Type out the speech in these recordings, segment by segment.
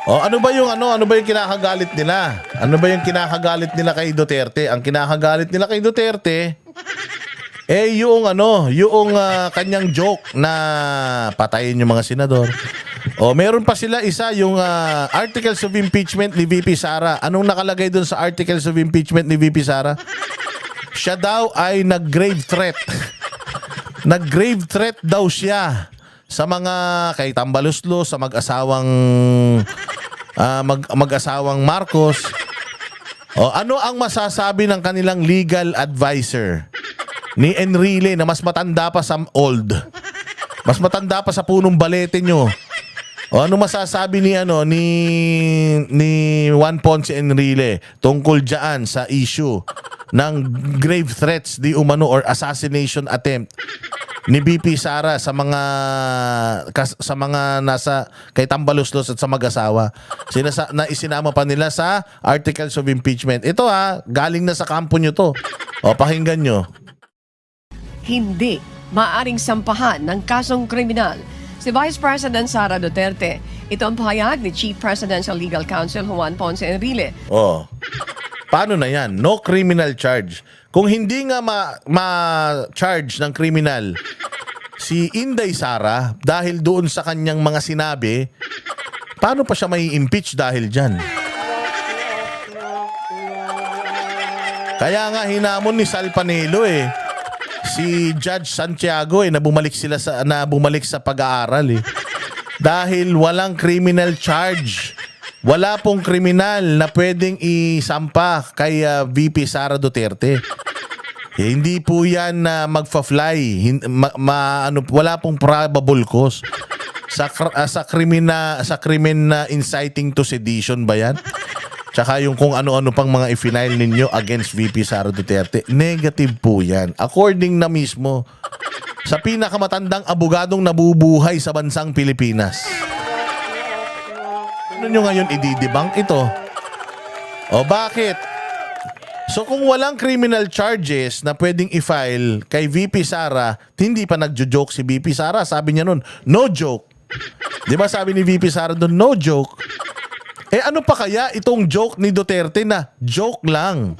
O ano ba yung kinakagalit nila? Ano ba yung kinakagalit nila kay Duterte? Ang kinakagalit nila kay Duterte yung kanyang joke na patayin yung mga senador. O meron pa sila isa yung articles of impeachment ni VP Sara. Anong nakalagay doon sa articles of impeachment ni VP Sara? Siya daw ay nag-grave threat. Nag-grave threat daw siya sa mga kay Tambaluslos, sa mag-asawang Marcos. O ano ang masasabi ng kanilang legal advisor ni Enrile na mas matanda pa sa old? Mas matanda pa sa punong balete nyo. O ano masasabi ni Juan Ponce Enrile tungkol diyan sa issue ng grave threats di umano or assassination attempt ni BP Sara sa mga nasa kay Tambaluslos at sa mag-asawa. Na isinama pa nila sa articles of impeachment. Ito galing na sa kampo nyo to. O pakinggan nyo. Hindi maaring sampahan ng kasong kriminal si Vice President Sara Duterte. Ito ang pahayag ni Chief Presidential Legal Counsel Juan Ponce Enrile. Paano na yan? No criminal charge. Kung hindi nga ma-charge ng criminal si Inday Sara dahil doon sa kanyang mga sinabi, paano pa siya may impeach dahil dyan? Kaya nga hinamon ni Sal Panelo si Judge Santiago na bumalik sa pag-aaral dahil walang criminal charge. Wala pong kriminal na pwedeng isampa kay VP Sara Duterte. Hindi po yan na magfa-fly. Wala pong probable cause. Sa krimen na inciting to sedition ba yan? Tsaka yung kung ano-ano pang mga i-file ninyo against VP Sara Duterte, negative po yan. According na mismo sa pinakamatandang abogadong nabubuhay sa bansang Pilipinas. Ano nyo ngayon ididibang ito? O bakit? So kung walang criminal charges na pwedeng i-file kay VP Sara, hindi pa nagjo-joke si VP Sara. Sabi niya nun, no joke. Di ba sabi ni VP Sara nun, no joke? Ano pa kaya itong joke ni Duterte na joke lang?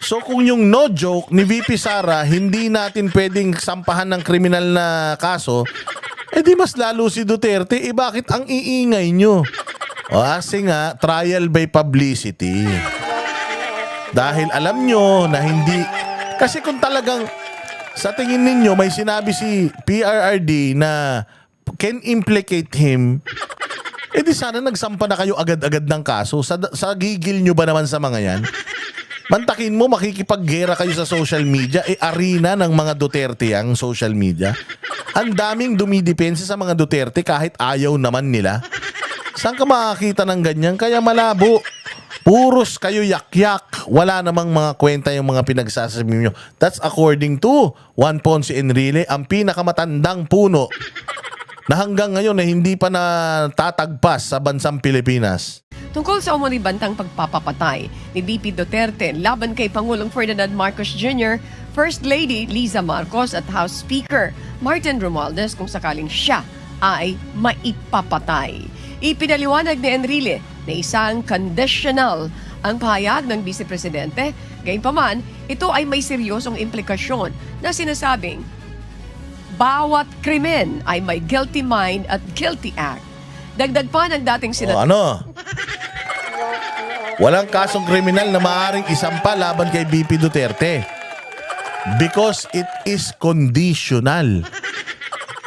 So kung yung no joke ni VP Sara, hindi natin pwedeng sampahan ng kriminal na kaso, di mas lalo si Duterte, bakit ang iingay nyo? Kasi nga, trial by publicity. Dahil alam nyo na hindi... Kasi kung talagang sa tingin ninyo may sinabi si PRRD na can implicate him, di sana nagsampa na kayo agad-agad ng kaso. Sa gigil nyo ba naman sa mga yan? Mantakin mo, makikipaggera kayo sa social media. Arena ng mga Duterte ang social media. Ang daming dumidepensa sa mga Duterte kahit ayaw naman nila. Saan ka makakita ng ganyan? Kaya malabo. Puros kayo yak-yak. Wala namang mga kwenta yung mga pinagsasabi nyo. That's according to Juan Ponce Enrile, ang pinakamatandang puno na hanggang ngayon na hindi pa natatagpas sa bansang Pilipinas. Tungkol sa umano'y bantang pagpapapatay ni VP Duterte laban kay Pangulong Ferdinand Marcos Jr., First Lady Liza Marcos at House Speaker Martin Romualdez kung sakaling siya ay maipapatay. Ipinaliwanag ni Enrile na isang conditional ang pahayag ng Vice Presidente. Gayunpaman, ito ay may seryosong implikasyon na sinasabing bawat krimen ay may guilty mind at guilty act. Dagdag pa ng dating Walang kasong kriminal na maaaring isampa laban kay VP Duterte because it is conditional.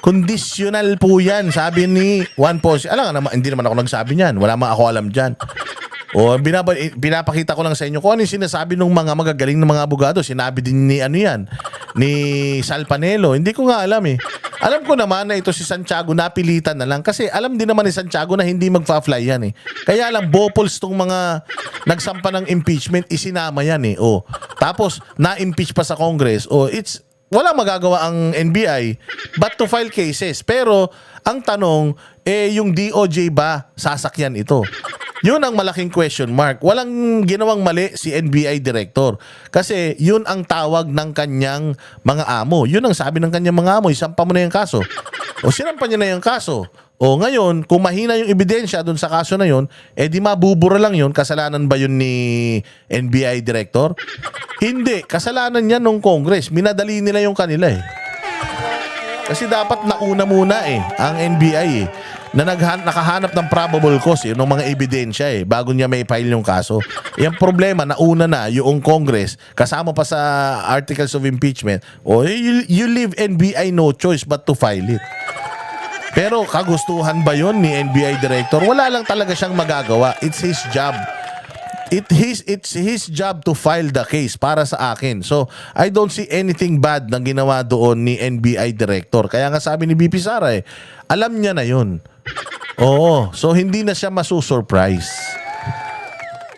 Conditional po yan, sabi ni Juan Ponce. Alam nga naman, hindi naman ako nagsabi niyan. Wala man ako alam dyan. Pinapakita ko lang sa inyo kung ano yung sinasabi ng mga magagaling ng mga abogado. Sinabi din ni ni Sal Panelo. Hindi ko nga alam Alam ko naman na ito si Santiago napilitan na lang kasi alam din naman ni Santiago na hindi magfa-fly yan Kaya lang bopols tong mga nagsampa ng impeachment, isinama yan Tapos na-impeach pa sa Congress. Wala magagawa ang NBI but to file cases. Pero ang tanong, yung DOJ ba sasakyan ito? Yun ang malaking question mark. Walang ginawang mali si NBI director. Kasi yun ang tawag ng kanyang mga amo. Yun ang sabi ng kanyang mga amo. Isampa mo na yung kaso. O sinampan niya na yung kaso. O ngayon, kung mahina yung ebidensya doon sa kaso na yun, di mabubura lang yun. Kasalanan ba yun ni NBI director? Hindi. Kasalanan niya nung Congress. Minadali nila yung kanila eh. Kasi dapat nauna muna ang NBI na nakahanap ng probable cause ng mga ebidensya bago niya may file yung kaso. Yung problema, nauna na yung Congress, kasama pa sa articles of impeachment, you leave NBI no choice but to file it. Pero kagustuhan ba yon ni NBI director? Wala lang talaga siyang magagawa. It's his job. It's his job to file the case para sa akin. So, I don't see anything bad na ginawa doon ni NBI director. Kaya nga sabi ni BP Sara alam niya na yun. Oo. So, hindi na siya masusurprise.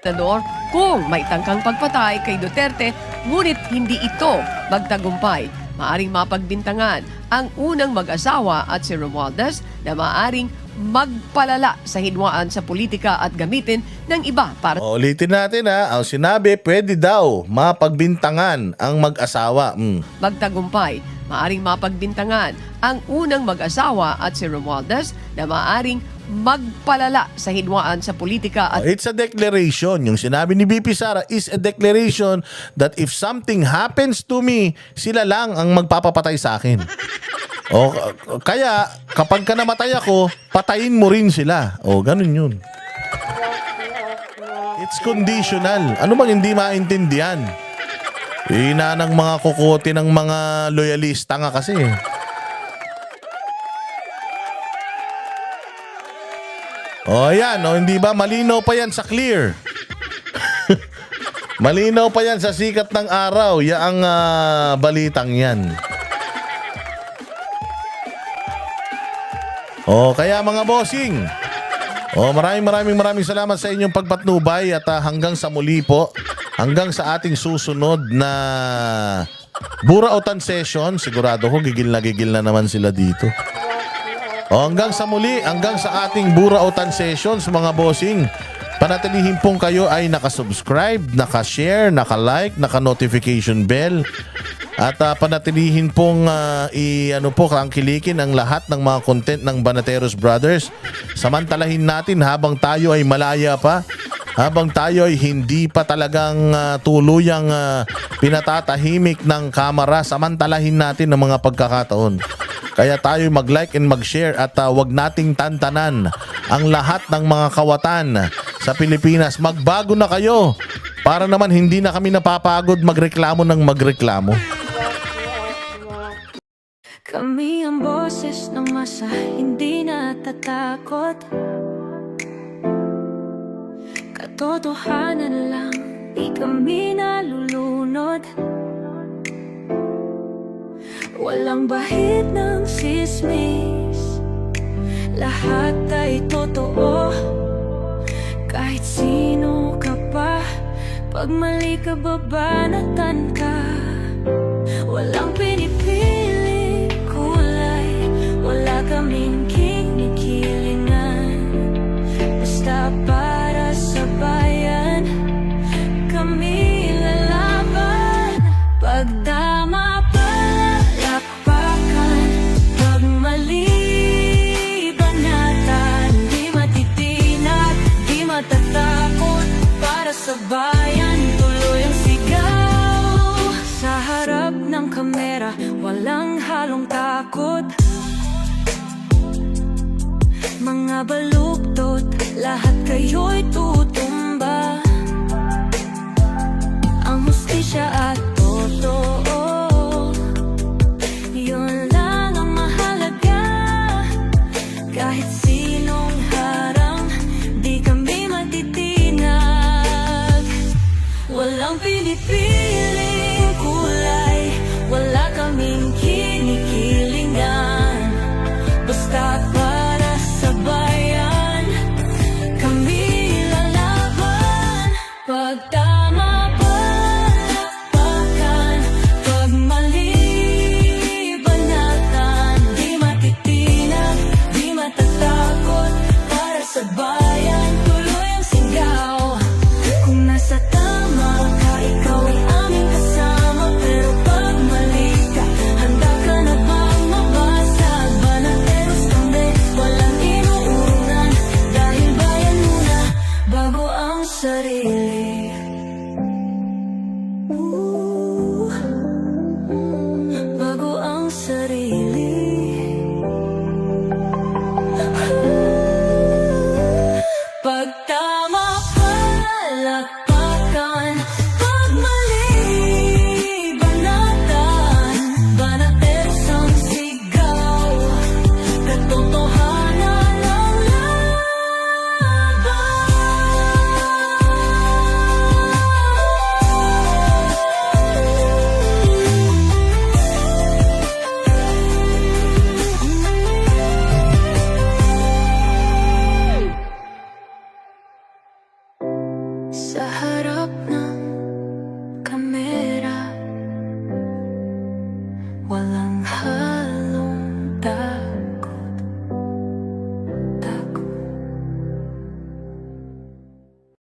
Senador kung may tangkang pagpatay kay Duterte, ngunit hindi ito magtagumpay. Maaring mapagbintangan ang unang mag-asawa at si Romualdez na maaring magpalala sa hidwaan sa politika at gamitin ng iba para Ulitin natin ang sinabi, pwede daw mapagbintangan ang mag-asawa. magtagumpay. Maaring mapagbintangan ang unang mag-asawa at si Romualdez na maaring magpalala sa hidwaan sa politika at It's a declaration. Yung sinabi ni BP Sara is a declaration that if something happens to me, sila lang ang magpapapatay sa akin. Kaya kapag ka namatay ako, patayin mo rin sila. Ganun yun. It's conditional. Ano bang hindi maintindihan? Ina ng mga kukote ng mga loyalista nga kasi. Ayan, hindi ba? Malinaw pa yan sa clear. Malinaw pa yan sa sikat ng araw. Yaang balitang yan. Kaya mga bossing, maraming salamat sa inyong pagpatnubay at hanggang sa muli po, hanggang sa ating susunod na Burautan session. Sigurado ko gigil na naman sila dito. Hanggang sa muli, hanggang sa ating Burautan sessions mga bossing. Panatilihin pong kayo ay nakasubscribe, nakashare, nakalike, naka-notification bell. At panatilihin pong kangkilikin ang lahat ng mga content ng Banateros Brothers. Samantalahin natin habang tayo ay malaya pa, habang tayo ay hindi pa talagang tuluyang pinatatahimik ng kamera, samantalahin natin ang mga pagkakataon. Kaya tayo mag-like and mag-share at wag nating tantanan ang lahat ng mga kawatan sa Pilipinas. Magbago na kayo para naman hindi na kami napapagod magreklamo ng magreklamo. Kami ang boses ng masa, hindi natatakot. Katotohanan lang, di kami nalulunod. Walang bahid ng sismis, lahat ay totoo. Kahit sino ka pa, pag mali ka babanatan ka. Walang pinipili kulay, wala kaming kinikilingan. Basta para sa bayan, kami lalaban. Pagtama palapakan, pag mali banatan. Di matitinag, di matatakot, para sa bayan tuloy ang sigaw. Sa harap ng kamera, walang halong takot. Mga balo